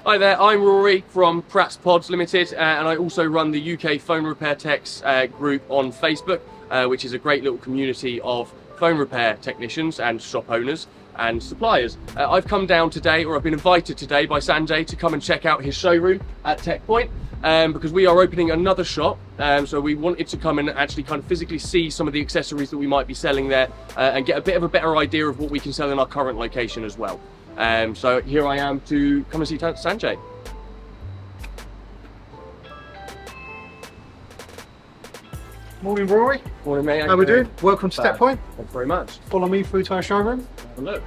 Hi there, I'm Rory from Pratt's Pods Limited, and I also run the UK Phone Repair Techs group on Facebook, which is a great little community of phone repair technicians and shop owners and suppliers. I've come down today, or I've been invited today by Sanjay to come and check out his showroom at Techpoint, because we are opening another shop. So we wanted to come and actually kind of physically see some of the accessories that we might be selling there, and get a bit of a better idea of what we can sell in our current location as well. So here I am to come and see Sanjay. Morning, Rory. Morning, mate. How we doing? Welcome to Techpoint. Thanks very much. Follow me through to our showroom. Have a look.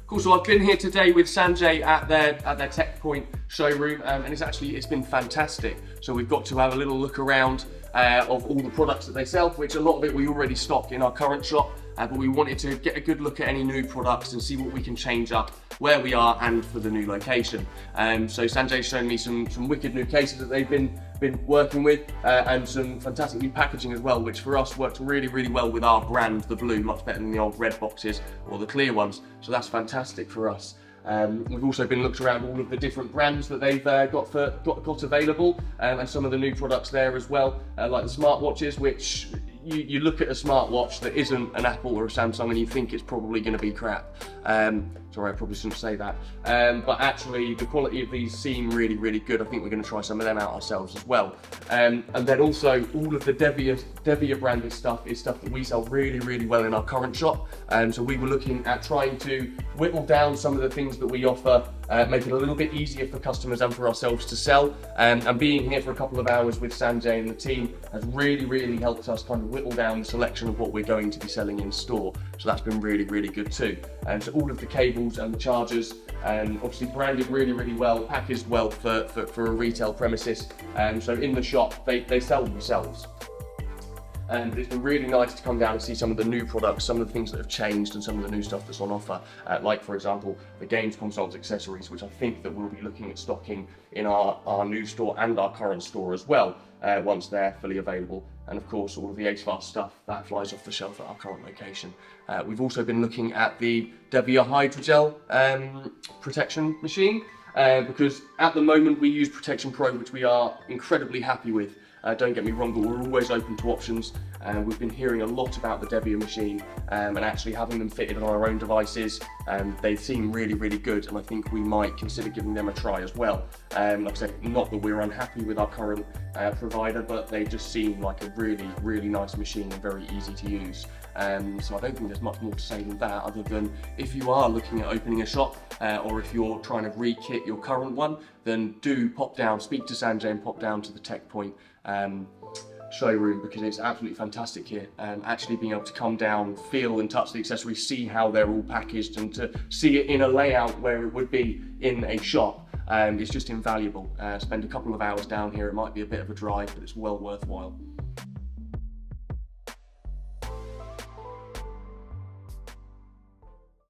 Cool, so I've been here today with Sanjay at their Techpoint showroom, and it's been fantastic. So we've got to have a little look around of all the products that they sell, which a lot of it we already stock in our current shop, but we wanted to get a good look at any new products and see what we can change up where we are and for the new location. So Sanjay's shown me some wicked new cases that they've been working with, and some fantastic new packaging as well, which for us worked really well with our brand, the blue, much better than the old red boxes or the clear ones. So that's fantastic for us. We've also been looked around all of the different brands that they've got available, and some of the new products there as well, like the smartwatches, which you look at a smartwatch that isn't an Apple or a Samsung and you think it's probably going to be crap. Sorry, I probably shouldn't say that. But actually the quality of these seem really good. I think we're going to try some of them out ourselves as well. And then also all of the Devia branded stuff is stuff that we sell really well in our current shop. So we were looking at trying to whittle down some of the things that we offer, make it a little bit easier for customers and for ourselves to sell. And being here for a couple of hours with Sanjay and the team has really helped us kind of whittle down the selection of what we're going to be selling in store. So that's been really good too. And so all of the cables and the chargers, obviously branded really well, packaged well for a retail premises. So in the shop, they sell themselves. And it's been really nice to come down and see some of the new products, some of the things that have changed and some of the new stuff that's on offer. Like for example, the games consoles accessories, which I think that we'll be looking at stocking in our new store and our current store as well, once they're fully available. And of course, all of the AceFast stuff that flies off the shelf at our current location. We've also been looking at the Devia Hydrogel protection machine, because at the moment we use Protection Pro, which we are incredibly happy with. Don't get me wrong, but we're always open to options. We've been hearing a lot about the Devia machine, and actually having them fitted on our own devices. They seem really good, and I think we might consider giving them a try as well. Like I said, not that we're unhappy with our current provider, but they just seem like a really nice machine and very easy to use. So I don't think there's much more to say than that, other than if you are looking at opening a shop, or if you're trying to re-kit your current one, then do pop down, speak to Sanjay and pop down to the Techpoint showroom, because it's absolutely fantastic here. Actually being able to come down, feel and touch the accessories, see how they're all packaged, and to see it in a layout where it would be in a shop, is just invaluable. Spend a couple of hours down here. It might be a bit of a drive, but it's well worthwhile.